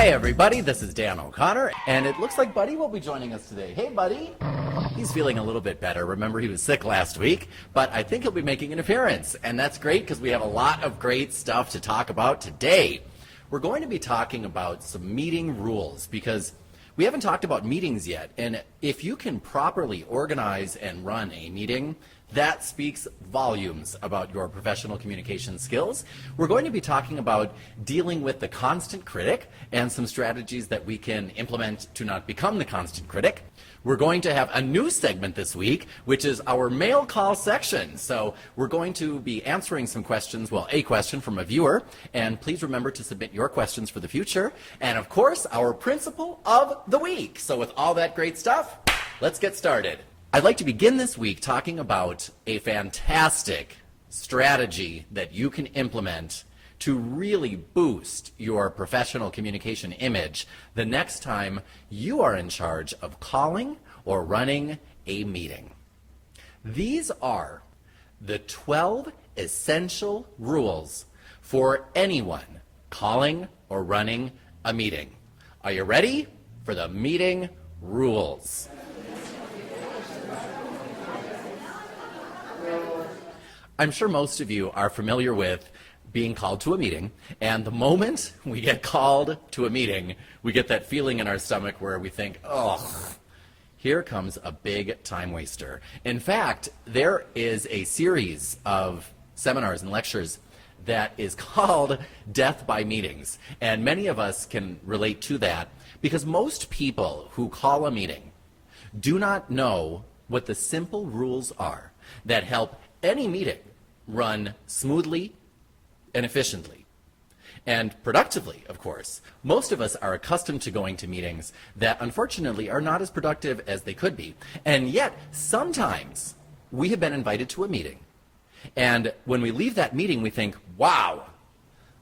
Hi everybody, this is Dan O'Connor, and it looks like Buddy will be joining us today. Hey Buddy! He's feeling a little bit better. Remember, he was sick last week, but I think he'll be making an appearance, and that's great because we have a lot of great stuff to talk about today. We're going to be talking about some meeting rules because we haven't talked about meetings yet, and if you can properly organize and run a meeting, that speaks volumes about your professional communication skills. We're going to be talking about dealing with the constant critic and some strategies that we can implement to not become the constant critic. We're going to have a new segment this week, which is our mail call section. So we're going to be answering some questions, well, a question from a viewer, and please remember to submit your questions for the future. And of course, our principle of the week. So with all that great stuff, let's get started. I'd like to begin this week talking about a fantastic strategy that you can implement to really boost your professional communication image the next time you are in charge of calling or running a meeting. These are the 12 essential rules for anyone calling or running a meeting. Are you ready for the meeting rules? I'm sure most of you are familiar with being called to a meeting, and the moment we get called to a meeting, we get that feeling in our stomach where we think, oh, here comes a big time waster. In fact, there is a series of seminars and lectures that is called Death by Meetings, and many of us can relate to that because most people who call a meeting do not know what the simple rules are that help any meeting run smoothly and efficiently and productively, of course. Most of us are accustomed to going to meetings that unfortunately are not as productive as they could be. And yet, sometimes we have been invited to a meeting, and when we leave that meeting, we think, wow,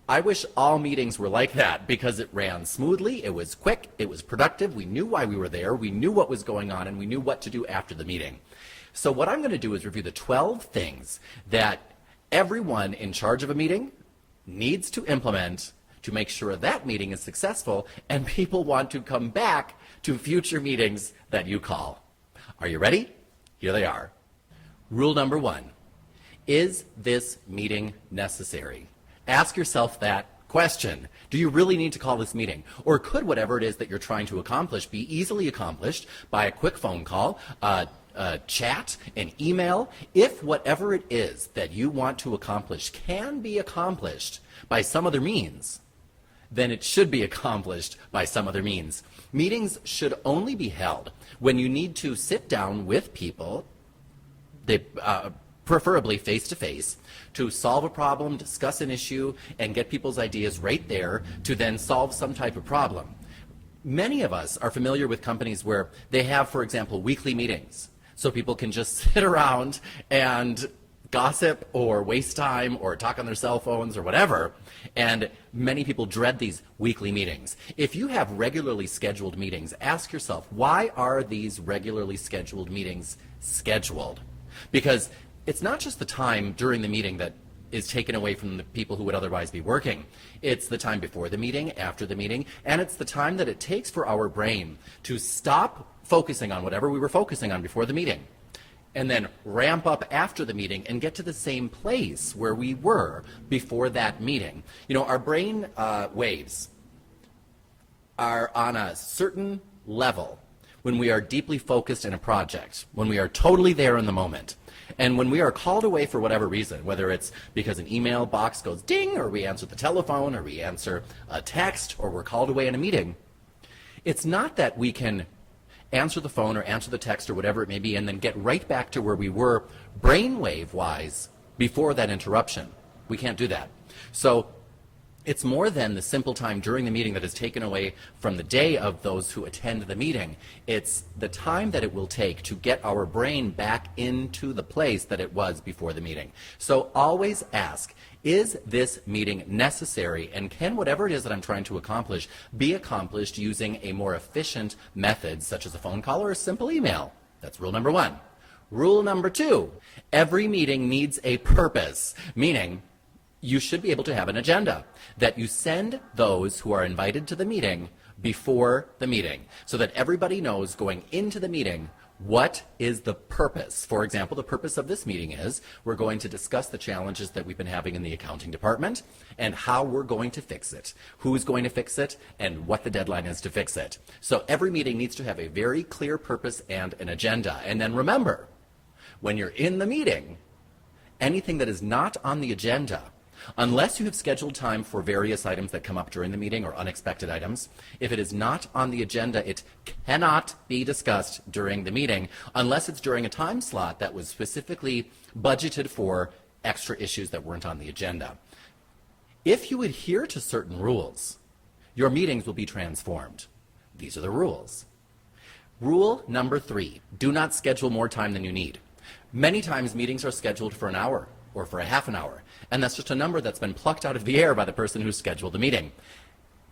I wish all meetings were like that because it ran smoothly, it was quick, it was productive, we knew why we were there, we knew what was going on, and we knew what to do after the meeting. So what I'm going to do is review the 12 things that everyone in charge of a meeting needs to implement to make sure that meeting is successful and people want to come back to future meetings that you call. Are you ready? Here they are. Rule number 1. Is this meeting necessary? Ask yourself that question. Do you really need to call this meeting? Or could whatever it is that you're trying to accomplish be easily accomplished by a quick phone call, a chat, an email? If whatever it is that you want to accomplish can be accomplished by some other means, then it should be accomplished by some other means. Meetings should only be held when you need to sit down with people, preferably face-to-face, to solve a problem, discuss an issue, and get people's ideas right there to then solve some type of problem. Many of us are familiar with companies where they have, for example, weekly meetings, so people can just sit around and gossip or waste time or talk on their cell phones or whatever, and many people dread these weekly meetings. If you have regularly scheduled meetings, ask yourself, why are these regularly scheduled meetings scheduled? Because it's not just the time during the meeting that is taken away from the people who would otherwise be working. It's the time before the meeting, after the meeting, and it's the time that it takes for our brain to stop focusing on whatever we were focusing on before the meeting and then ramp up after the meeting and get to the same place where we were before that meeting. You know, our brain waves are on a certain level when we are deeply focused in a project, when we are totally there in the moment. And when we are called away for whatever reason, whether it's because an email box goes ding, or we answer the telephone, or we answer a text, or we're called away in a meeting, it's not that we can answer the phone or answer the text or whatever it may be and then get right back to where we were brainwave-wise before that interruption. We can't do that. So it's more than the simple time during the meeting that is taken away from the day of those who attend the meeting. It's the time that it will take to get our brain back into the place that it was before the meeting. So always ask, is this meeting necessary, and can whatever it is that I'm trying to accomplish be accomplished using a more efficient method, such as a phone call or a simple email? That's rule number 1. Rule number 2, every meeting needs a purpose, meaning you should be able to have an agenda that you send those who are invited to the meeting before the meeting so that everybody knows going into the meeting what is the purpose. For example, the purpose of this meeting is we're going to discuss the challenges that we've been having in the accounting department and how we're going to fix it, who's going to fix it, and what the deadline is to fix it. So every meeting needs to have a very clear purpose and an agenda. And then remember, when you're in the meeting, anything that is not on the agenda, unless you have scheduled time for various items that come up during the meeting or unexpected items, if it is not on the agenda, it cannot be discussed during the meeting unless it's during a time slot that was specifically budgeted for extra issues that weren't on the agenda. If you adhere to certain rules, your meetings will be transformed. These are the rules. Rule number 3, do not schedule more time than you need. Many times meetings are scheduled for an hour or for a half an hour, and that's just a number that's been plucked out of the air by the person who scheduled the meeting.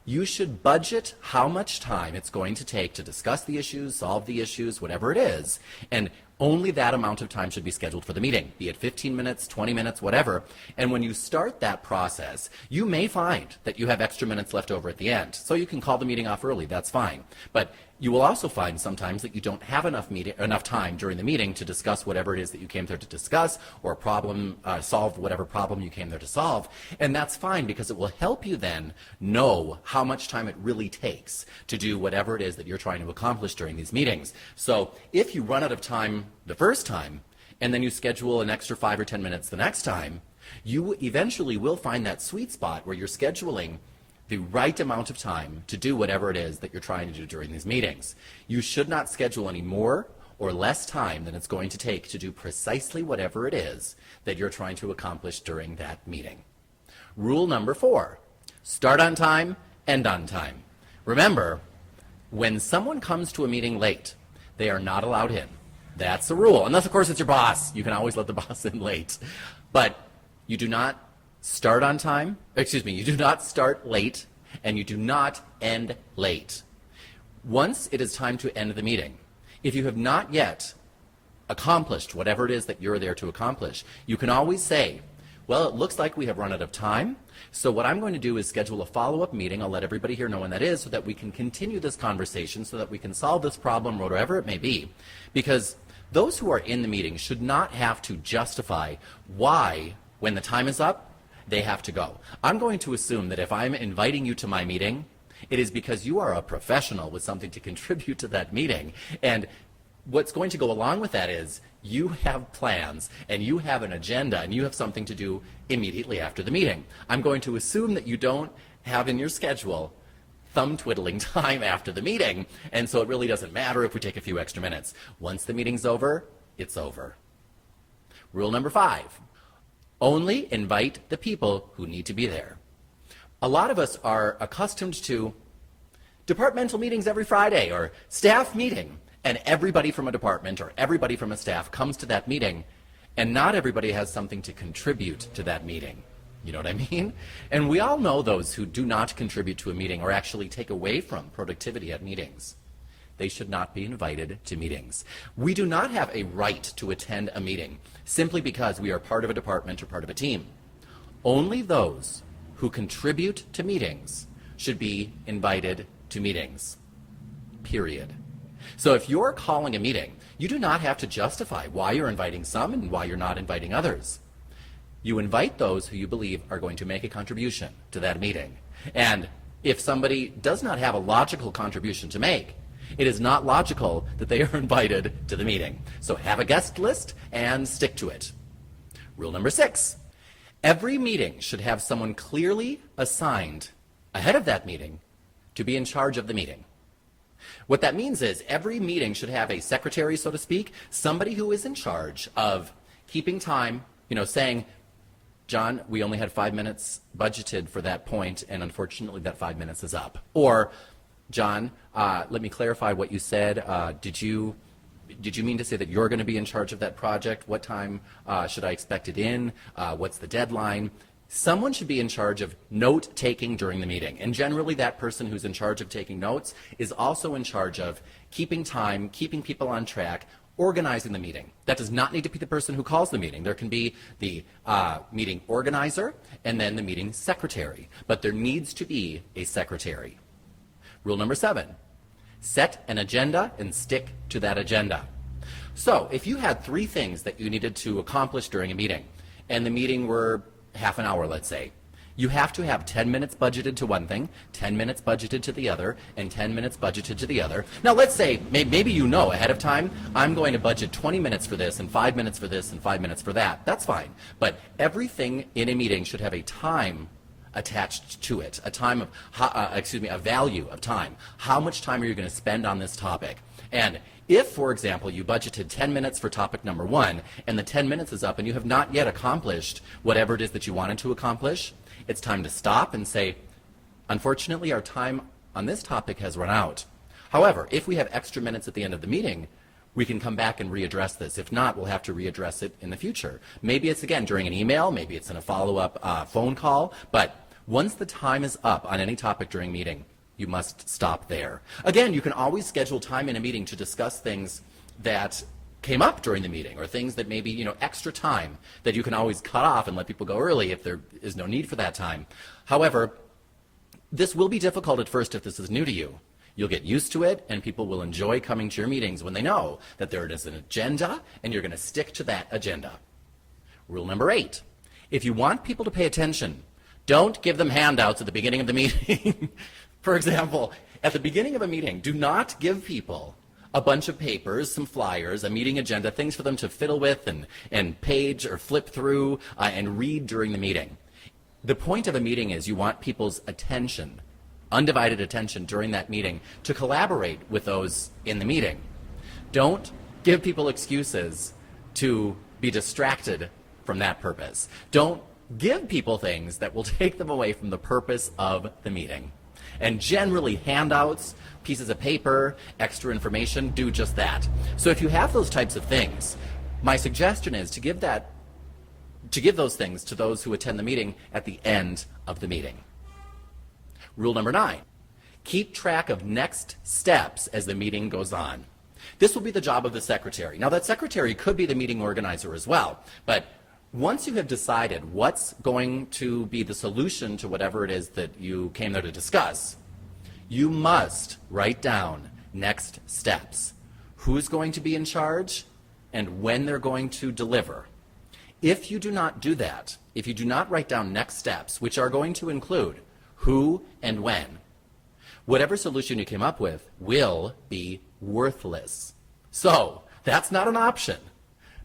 You should budget how much time it's going to take to discuss the issues, solve the issues, whatever it is, and only that amount of time should be scheduled for the meeting, be it 15 minutes, 20 minutes, whatever. And when you start that process, you may find that you have extra minutes left over at the end. So you can call the meeting off early, that's fine. But you will also find sometimes that you don't have enough time during the meeting to discuss whatever it is that you came there to discuss or solve whatever problem you came there to solve. And that's fine because it will help you then know how much time it really takes to do whatever it is that you're trying to accomplish during these meetings. So if you run out of time the first time and then you schedule an extra 5 or 10 minutes the next time, you eventually will find that sweet spot where you're scheduling the right amount of time to do whatever it is that you're trying to do during these meetings. You should not schedule any more or less time than it's going to take to do precisely whatever it is that you're trying to accomplish during that meeting. Rule number 4, start on time, end on time. Remember, when someone comes to a meeting late, they are not allowed in. That's the rule. Unless, of course, it's your boss. You can always let the boss in late. But you do not start on time, you do not start late, and you do not end late. Once it is time to end the meeting, if you have not yet accomplished whatever it is that you're there to accomplish, you can always say, well, it looks like we have run out of time, so what I'm going to do is schedule a follow-up meeting. I'll let everybody here know when that is so that we can continue this conversation, so that we can solve this problem, whatever it may be. Because those who are in the meeting should not have to justify why, when the time is up, they have to go. I'm going to assume that if I'm inviting you to my meeting, it is because you are a professional with something to contribute to that meeting. And what's going to go along with that is you have plans and you have an agenda and you have something to do immediately after the meeting. I'm going to assume that you don't have in your schedule thumb twiddling time after the meeting, and so it really doesn't matter if we take a few extra minutes. Once the meeting's over, it's over. Rule number 5. Only invite the people who need to be there. A lot of us are accustomed to departmental meetings every Friday or staff meeting, and everybody from a department or everybody from a staff comes to that meeting, and not everybody has something to contribute to that meeting. You know what I mean? And we all know those who do not contribute to a meeting or actually take away from productivity at meetings. They should not be invited to meetings. We do not have a right to attend a meeting simply because we are part of a department or part of a team. Only those who contribute to meetings should be invited to meetings, period. So if you're calling a meeting, you do not have to justify why you're inviting some and why you're not inviting others. You invite those who you believe are going to make a contribution to that meeting. And if somebody does not have a logical contribution to make, it is not logical that they are invited to the meeting. So have a guest list and stick to it. Rule number 6. Every meeting should have someone clearly assigned ahead of that meeting to be in charge of the meeting. What that means is every meeting should have a secretary, so to speak, somebody who is in charge of keeping time, saying, John, we only had 5 minutes budgeted for that point, and unfortunately that 5 minutes is up. Or, John, let me clarify what you said. Did you mean to say that you're going to be in charge of that project? What time should I expect it in? What's the deadline? Someone should be in charge of note-taking during the meeting. And generally that person who's in charge of taking notes is also in charge of keeping time, keeping people on track, organizing the meeting. That does not need to be the person who calls the meeting. There can be the meeting organizer and then the meeting secretary, but there needs to be a secretary. Rule number 7, set an agenda and stick to that agenda. So if you had 3 things that you needed to accomplish during a meeting, and the meeting were half an hour, let's say, you have to have 10 minutes budgeted to one thing, 10 minutes budgeted to the other, and 10 minutes budgeted to the other. Now let's say, maybe you know ahead of time, I'm going to budget 20 minutes for this, and 5 minutes for this, and 5 minutes for that. That's fine. But everything in a meeting should have a time attached to it, a time of, a value of time. How much time are you going to spend on this topic? And if, for example, you budgeted 10 minutes for topic number 1, and the 10 minutes is up and you have not yet accomplished whatever it is that you wanted to accomplish, it's time to stop and say, unfortunately, our time on this topic has run out. However, if we have extra minutes at the end of the meeting, we can come back and readdress this. If not, we'll have to readdress it in the future. Maybe it's, again, during an email, maybe it's in a follow-up phone call, but once the time is up on any topic during meeting, you must stop there. Again, you can always schedule time in a meeting to discuss things that came up during the meeting, or things that maybe, extra time that you can always cut off and let people go early if there is no need for that time. However, this will be difficult at first if this is new to you. You'll get used to it, and people will enjoy coming to your meetings when they know that there is an agenda, and you're going to stick to that agenda. Rule number 8, if you want people to pay attention, don't give them handouts at the beginning of the meeting. For example, at the beginning of a meeting, do not give people a bunch of papers, some flyers, a meeting agenda, things for them to fiddle with and page or flip through and read during the meeting. The point of a meeting is you want people's attention, undivided attention during that meeting, to collaborate with those in the meeting. Don't give people excuses to be distracted from that purpose. Don't give people things that will take them away from the purpose of the meeting. And generally, handouts, pieces of paper, extra information do just that. So if you have those types of things, my suggestion is to give those things to those who attend the meeting at the end of the meeting. Rule number 9, keep track of next steps as the meeting goes on. This will be the job of the secretary. Now, that secretary could be the meeting organizer as well, but once you have decided what's going to be the solution to whatever it is that you came there to discuss, you must write down next steps. Who's going to be in charge and when they're going to deliver. If you do not do that, if you do not write down next steps, which are going to include who and when, whatever solution you came up with will be worthless. So that's not an option.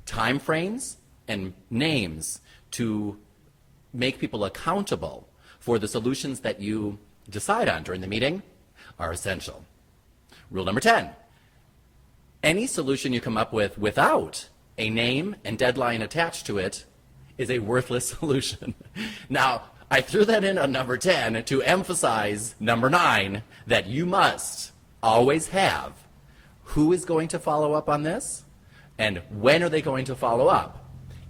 Time frames and names to make people accountable for the solutions that you decide on during the meeting are essential. Rule number 10, any solution you come up with without a name and deadline attached to it is a worthless solution. Now, I threw that in on number 10 to emphasize number 9, that you must always have who is going to follow up on this and when are they going to follow up.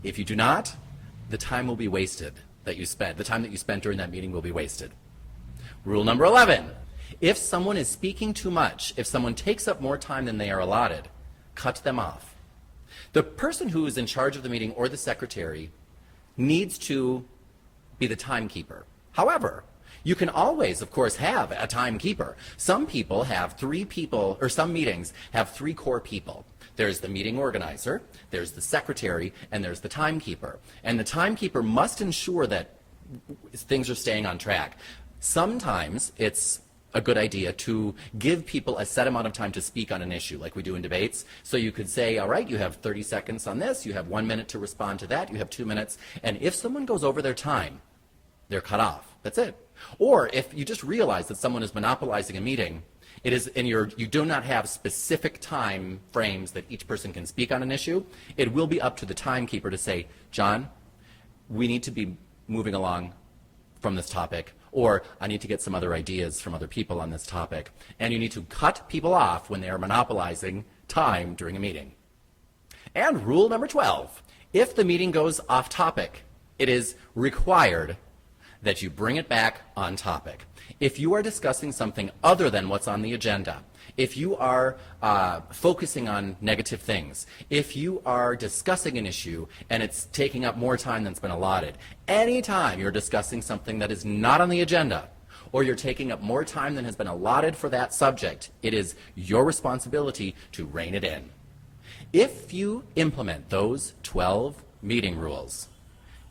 If you do not, the time will be wasted that you spent. The time that you spent during that meeting will be wasted. Rule number 11, if someone is speaking too much, if someone takes up more time than they are allotted, cut them off. The person who is in charge of the meeting or the secretary needs to be the timekeeper. However, you can always, of course, have a timekeeper. Some people have 3 people, or some meetings have 3 core people. There's the meeting organizer, there's the secretary, and there's the timekeeper. And the timekeeper must ensure that things are staying on track. Sometimes it's a good idea to give people a set amount of time to speak on an issue, like we do in debates. So you could say, all right, you have 30 seconds on this, you have 1 minute to respond to that, you have 2 minutes, and if someone goes over their time, they're cut off. That's it. Or if you just realize that someone is monopolizing a meeting, it is you do not have specific time frames that each person can speak on an issue, it will be up to the timekeeper to say, John, we need to be moving along from this topic, or I need to get some other ideas from other people on this topic. And you need to cut people off when they are monopolizing time during a meeting. And rule number 12, if the meeting goes off topic, it is required that you bring it back on topic. If you are discussing something other than what's on the agenda, if you are focusing on negative things, if you are discussing an issue and it's taking up more time than it's been allotted, anytime you're discussing something that is not on the agenda, or you're taking up more time than has been allotted for that subject, it is your responsibility to rein it in. If you implement those 12 meeting rules,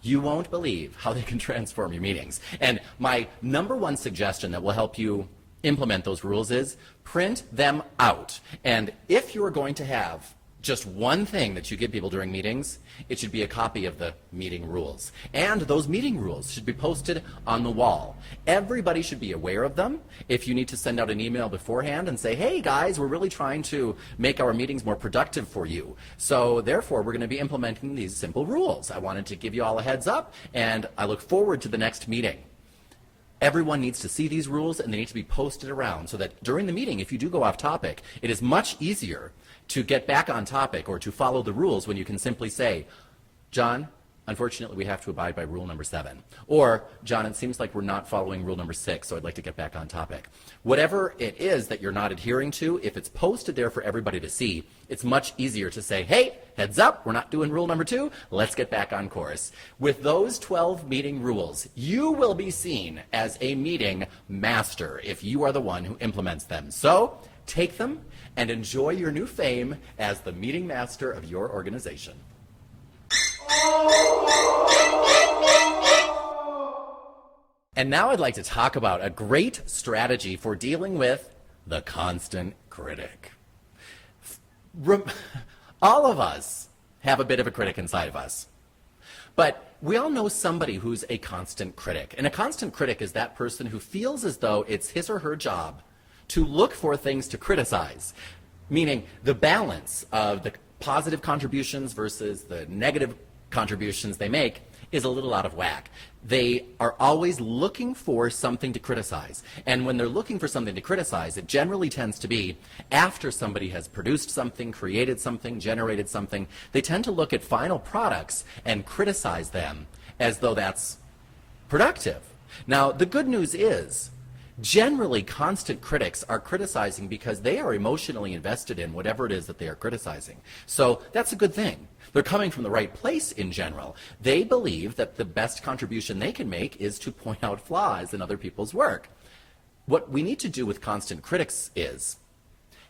you won't believe how they can transform your meetings. And my number one suggestion that will help you implement those rules is print them out. And if you are going to have just one thing that you give people during meetings, it should be a copy of the meeting rules. And those meeting rules should be posted on the wall. Everybody should be aware of them. If you need to send out an email beforehand and say, hey guys, we're really trying to make our meetings more productive for you. So therefore, we're going to be implementing these simple rules. I wanted to give you all a heads up, and I look forward to the next meeting. Everyone needs to see these rules, and they need to be posted around so that during the meeting, if you do go off topic, it is much easier to get back on topic or to follow the rules when you can simply say, John, unfortunately we have to abide by rule number 7. Or, John, it seems like we're not following rule number 6, so I'd like to get back on topic. Whatever it is that you're not adhering to, if it's posted there for everybody to see, it's much easier to say, hey, heads up, we're not doing rule number 2, let's get back on course. With those 12 meeting rules, you will be seen as a meeting master if you are the one who implements them. So, take them and enjoy your new fame as the meeting master of your organization. And now I'd like to talk about a great strategy for dealing with the constant critic. All of us have a bit of a critic inside of us. But we all know somebody who's a constant critic. And a constant critic is that person who feels as though it's his or her job to look for things to criticize, meaning the balance of the positive contributions versus the negative contributions they make is a little out of whack. They are always looking for something to criticize. And when they're looking for something to criticize, it generally tends to be after somebody has produced something, created something, generated something. They tend to look at final products and criticize them as though that's productive. Now, the good news is, generally, constant critics are criticizing because they are emotionally invested in whatever it is that they are criticizing. So that's a good thing. They're coming from the right place in general. They believe that the best contribution they can make is to point out flaws in other people's work. What we need to do with constant critics is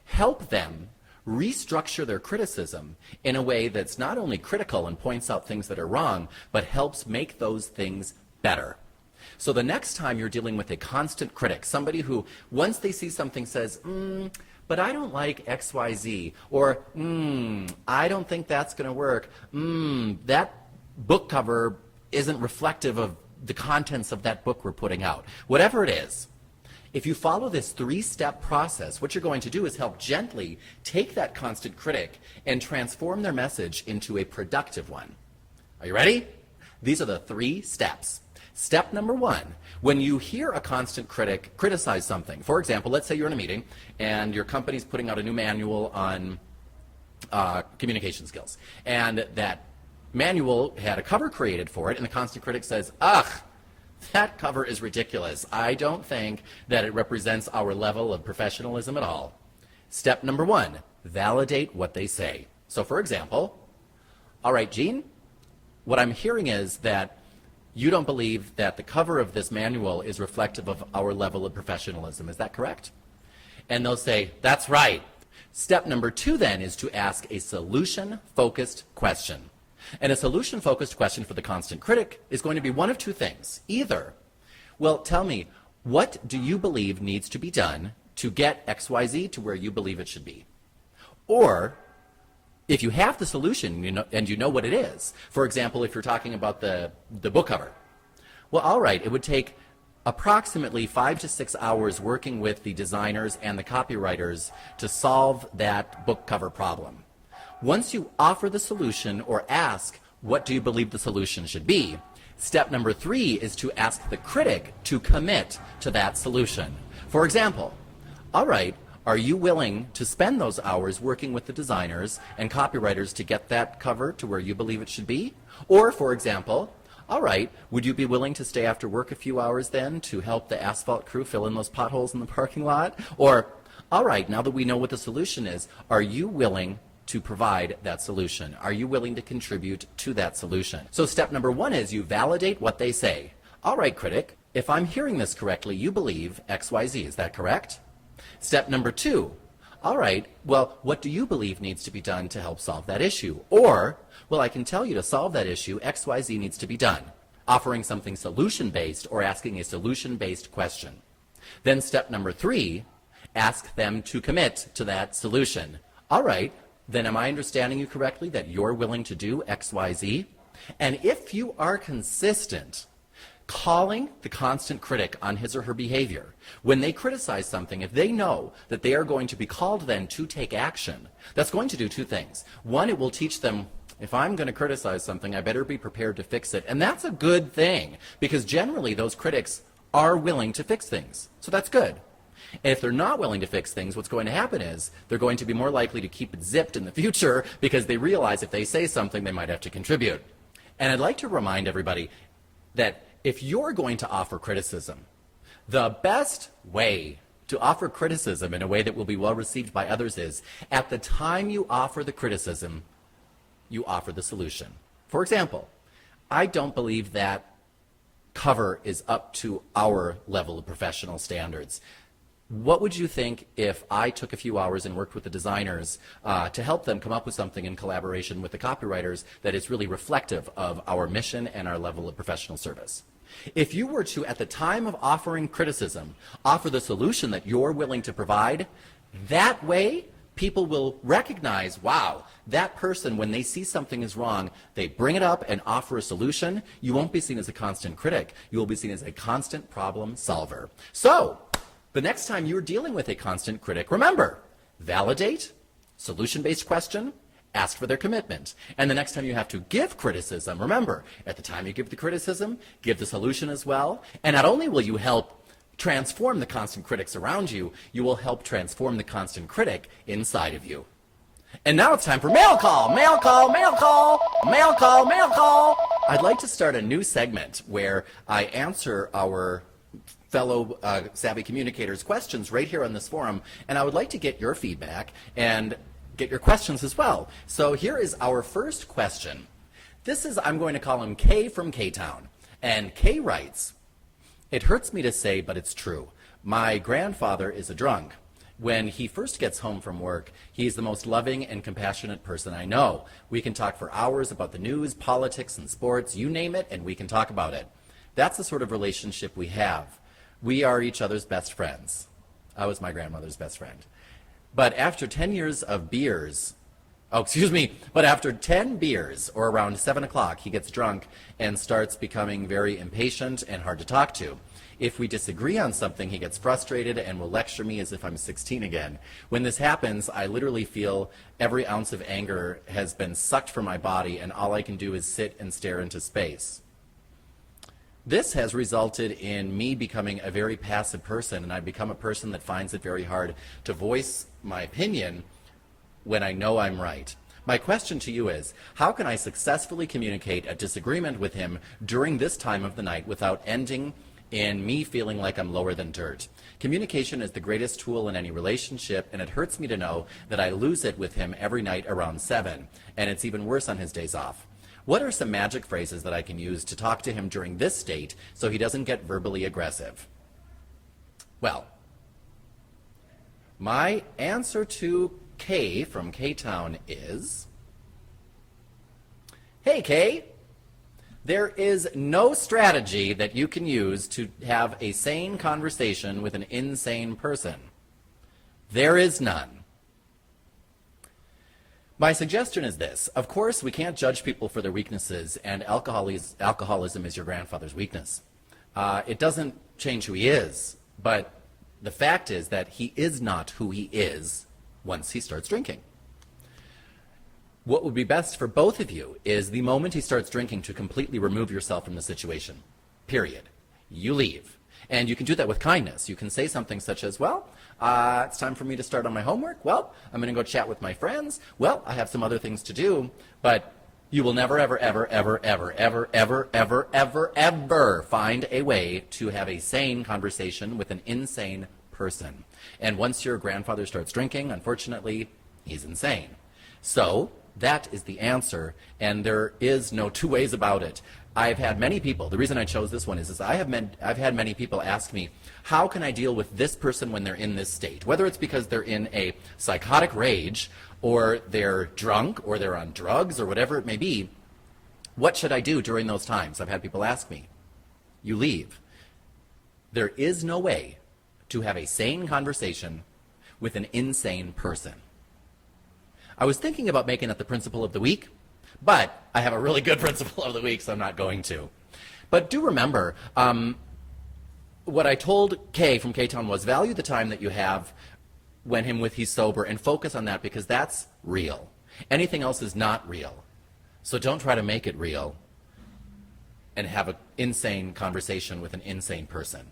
help them restructure their criticism in a way that's not only critical and points out things that are wrong, but helps make those things better. So the next time you're dealing with a constant critic, somebody who, once they see something, says, but I don't like X, Y, Z, or, I don't think that's going to work, that book cover isn't reflective of the contents of that book we're putting out. Whatever it is, if you follow this 3-step process, what you're going to do is help gently take that constant critic and transform their message into a productive one. Are you ready? These are the 3 steps. Step number 1, when you hear a constant critic criticize something, for example, let's say you're in a meeting and your company's putting out a new manual on communication skills, and that manual had a cover created for it, and the constant critic says, ugh, that cover is ridiculous. I don't think that it represents our level of professionalism at all. Step number 1, validate what they say. So for example, all right, Gene, what I'm hearing is that you don't believe that the cover of this manual is reflective of our level of professionalism. Is that correct? And they'll say, that's right. Step number 2 then is to ask a solution-focused question. And a solution-focused question for the constant critic is going to be one of 2 things. Either, well, tell me, what do you believe needs to be done to get XYZ to where you believe it should be? Or, if you have the solution and you know what it is, for example, if you're talking about the book cover, well, all right, it would take approximately 5 to 6 hours working with the designers and the copywriters to solve that book cover problem. Once you offer the solution or ask, what do you believe the solution should be? Step number 3 is to ask the critic to commit to that solution. For example, all right, are you willing to spend those hours working with the designers and copywriters to get that cover to where you believe it should be? Or, for example, all right, would you be willing to stay after work a few hours then to help the asphalt crew fill in those potholes in the parking lot? Or, All right, now that we know what the solution is, are you willing to provide that solution? Are you willing to contribute to that solution? So step number one is you validate what they say. All right, critic, if I'm hearing this correctly, you believe XYZ, is that correct? Step number two, all right, well, what do you believe needs to be done to help solve that issue? Or, well, I can tell you to solve that issue, XYZ needs to be done. Offering something solution-based or asking a solution-based question. Then step number three, ask them to commit to that solution. All right, then am I understanding you correctly that you're willing to do XYZ? And if you are consistent, calling the constant critic on his or her behavior, when they criticize something, if they know that they are going to be called then to take action, that's going to do two things. One, it will teach them, if I'm going to criticize something, I better be prepared to fix it. And that's a good thing, because generally those critics are willing to fix things. So that's good. And if they're not willing to fix things, what's going to happen is they're going to be more likely to keep it zipped in the future because they realize if they say something, they might have to contribute. And I'd like to remind everybody that if you're going to offer criticism, the best way to offer criticism in a way that will be well received by others is at the time you offer the criticism, you offer the solution. For example, I don't believe that cover is up to our level of professional standards. What would you think if I took a few hours and worked with the designers to help them come up with something in collaboration with the copywriters that is really reflective of our mission and our level of professional service? If you were to, at the time of offering criticism, offer the solution that you're willing to provide, that way people will recognize, wow, that person, when they see something is wrong, they bring it up and offer a solution. You won't be seen as a constant critic. You will be seen as a constant problem solver. So, the next time you're dealing with a constant critic, remember, validate, solution-based question, ask for their commitment. And the next time you have to give criticism, remember, at the time you give the criticism, give the solution as well. And not only will you help transform the constant critics around you, you will help transform the constant critic inside of you. And now it's time for mail call, mail call, mail call, mail call, mail call. I'd like to start a new segment where I answer our fellow savvy communicators' questions right here on this forum, and I would like to get your feedback and get your questions as well. So here is our first question. This is, I'm going to call him Kay from K-Town. And Kay writes, it hurts me to say, but it's true. My grandfather is a drunk. When he first gets home from work, he's the most loving and compassionate person I know. We can talk for hours about the news, politics, and sports, you name it, and we can talk about it. That's the sort of relationship we have. We are each other's best friends. I was my grandmother's best friend. But after 10 years of beers, but after 10 beers, or around 7 o'clock, he gets drunk and starts becoming very impatient and hard to talk to. If we disagree on something, he gets frustrated and will lecture me as if I'm 16 again. When this happens, I literally feel every ounce of anger has been sucked from my body, and all I can do is sit and stare into space. This has resulted in me becoming a very passive person, and I've become a person that finds it very hard to voice my opinion when I know I'm right. My question to you is, how can I successfully communicate a disagreement with him during this time of the night without ending in me feeling like I'm lower than dirt? Communication is the greatest tool in any relationship, and it hurts me to know that I lose it with him every night around 7, and it's even worse on his days off. What are some magic phrases that I can use to talk to him during this state so he doesn't get verbally aggressive? Well, my answer to Kay from K-Town is, hey Kay, there is no strategy that you can use to have a sane conversation with an insane person. There is none. My suggestion is this. Of course, we can't judge people for their weaknesses, and alcoholism is your grandfather's weakness. It doesn't change who he is, but the fact is that he is not who he is once he starts drinking. What would be best for both of you is the moment he starts drinking to completely remove yourself from the situation. Period. You leave. And you can do that with kindness. You can say something such as, well, it's time for me to start on my homework. Well, I'm going to go chat with my friends. Well, I have some other things to do. But you will never, ever, ever, ever, ever, ever, ever, ever, ever, ever find a way to have a sane conversation with an insane person. And once your grandfather starts drinking, unfortunately, he's insane. So that is the answer, and there is no two ways about it. I've had many people, the reason I chose this one is I've had many people ask me, how can I deal with this person when they're in this state? Whether it's because they're in a psychotic rage, or they're drunk, or they're on drugs, or whatever it may be, what should I do during those times? I've had people ask me. You leave. There is no way to have a sane conversation with an insane person. I was thinking about making it the principle of the week, but I have a really good principle of the week, so I'm not going to. But do remember, what I told Kay from K-Town was value the time that you have when he's sober and focus on that because that's real. Anything else is not real. So don't try to make it real and have an insane conversation with an insane person.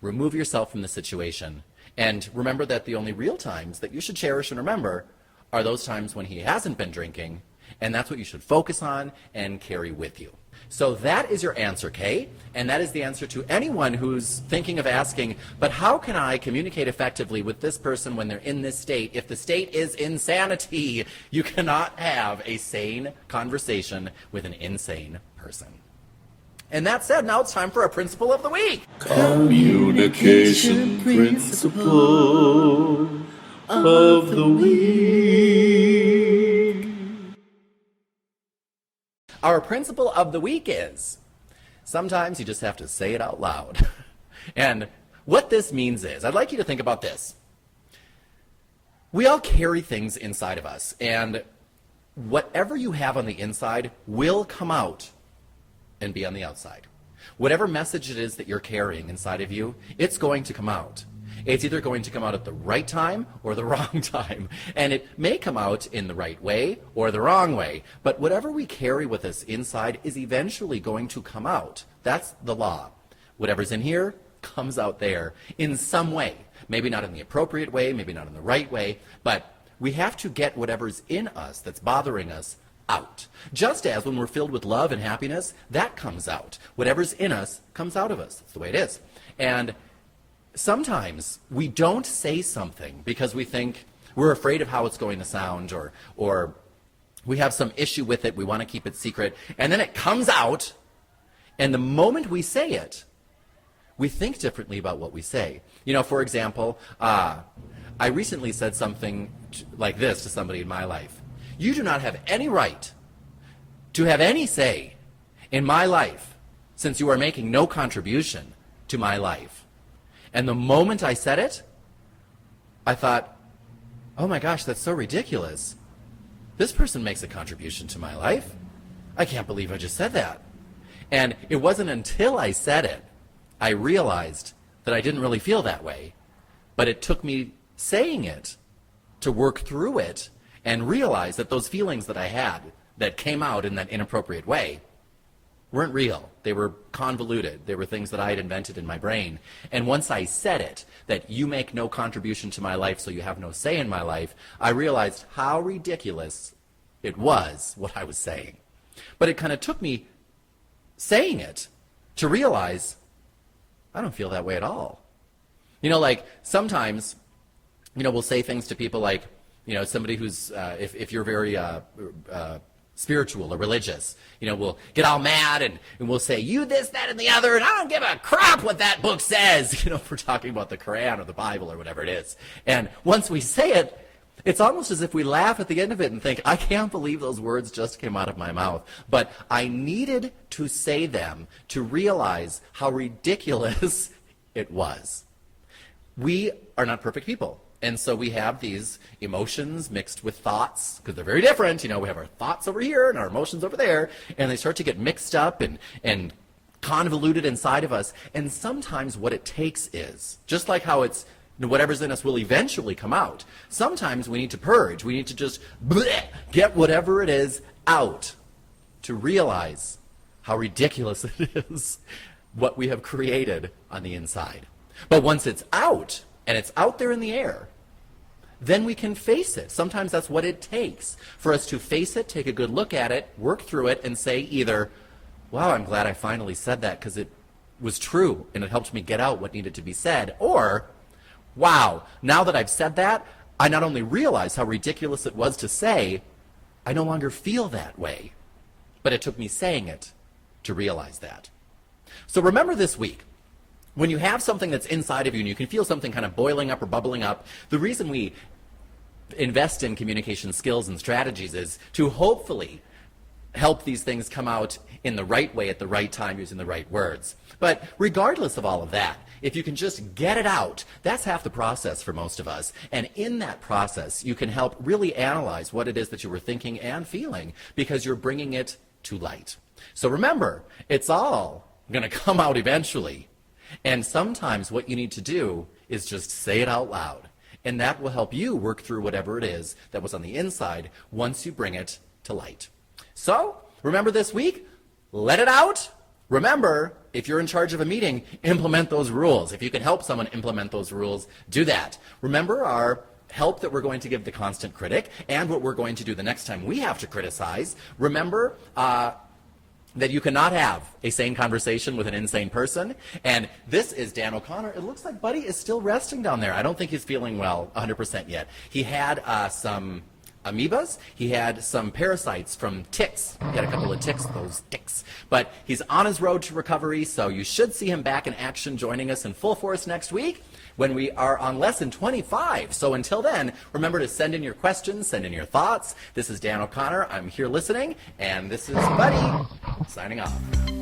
Remove yourself from the situation and remember that the only real times that you should cherish and remember are those times when he hasn't been drinking, and that's what you should focus on and carry with you. So that is your answer, Kay, and that is the answer to anyone who's thinking of asking, but how can I communicate effectively with this person when they're in this state? If the state is insanity, you cannot have a sane conversation with an insane person. And that said, now it's time for our principle of the week. Communication principle of the week. Our principle of the week is, sometimes you just have to say it out loud. And what this means is, I'd like you to think about this. We all carry things inside of us, and whatever you have on the inside will come out and be on the outside. Whatever message it is that you're carrying inside of you, it's going to come out. It's either going to come out at the right time or the wrong time. And it may come out in the right way or the wrong way. But whatever we carry with us inside is eventually going to come out. That's the law. Whatever's in here comes out there in some way. Maybe not in the appropriate way, maybe not in the right way, but we have to get whatever's in us that's bothering us out. Just as when we're filled with love and happiness, that comes out. Whatever's in us comes out of us. That's the way it is. And sometimes we don't say something because we think we're afraid of how it's going to sound, or we have some issue with it, we want to keep it secret, and then it comes out, and the moment we say it, we think differently about what we say. You know, for example, I recently said something like this to somebody in my life. You do not have any right to have any say in my life since you are making no contribution to my life. And the moment I said it, I thought, oh my gosh, that's so ridiculous. This person makes a contribution to my life. I can't believe I just said that. And it wasn't until I said it, I realized that I didn't really feel that way. But it took me saying it to work through it and realize that those feelings that I had that came out in that inappropriate way weren't real. They were convoluted. They were things that I had invented in my brain. And once I said it, that you make no contribution to my life, so you have no say in my life, I realized how ridiculous it was what I was saying. But it kind of took me saying it to realize I don't feel that way at all. You know, like sometimes, you know, we'll say things to people like, you know, somebody who's, if you're very spiritual or religious, you know, we'll get all mad and we'll say, you this, that, and the other, and I don't give a crap what that book says, you know, if we're talking about the Quran or the Bible or whatever it is. And once we say it, it's almost as if we laugh at the end of it and think, I can't believe those words just came out of my mouth. But I needed to say them to realize how ridiculous it was. We are not perfect people. And so we have these emotions mixed with thoughts, because they're very different. You know, we have our thoughts over here and our emotions over there, and they start to get mixed up and convoluted inside of us. And sometimes what it takes is, just like how it's, whatever's in us will eventually come out, sometimes we need to purge. We need to just get whatever it is out to realize how ridiculous it is what we have created on the inside. But once it's out, and it's out there in the air, then we can face it. Sometimes that's what it takes for us to face it, take a good look at it, work through it, and say either, wow, I'm glad I finally said that because it was true and it helped me get out what needed to be said, or Wow, now that I've said that, I not only realize how ridiculous it was to say, I no longer feel that way. But it took me saying it to realize that. So remember this week, when you have something that's inside of you and you can feel something kind of boiling up or bubbling up, the reason we invest in communication skills and strategies is to hopefully help these things come out in the right way at the right time using the right words. But regardless of all of that, if you can just get it out, that's half the process for most of us. And in that process, you can help really analyze what it is that you were thinking and feeling because you're bringing it to light. So remember, it's all going to come out eventually. And sometimes what you need to do is just say it out loud. And that will help you work through whatever it is that was on the inside once you bring it to light. So, remember this week, let it out. Remember, if you're in charge of a meeting, implement those rules. If you can help someone implement those rules, do that. Remember our help that we're going to give the constant critic and what we're going to do the next time we have to criticize. Remember that you cannot have a sane conversation with an insane person. And this is Dan O'Connor. It looks like Buddy is still resting down there. I don't think he's feeling well 100% yet. He had some amoebas. He had some parasites from ticks. He had a couple of ticks, those ticks. But he's on his road to recovery, so you should see him back in action joining us in full force next week when we are on lesson 25. So until then, remember to send in your questions, send in your thoughts. This is Dan O'Connor. I'm here listening, and this is Buddy signing off.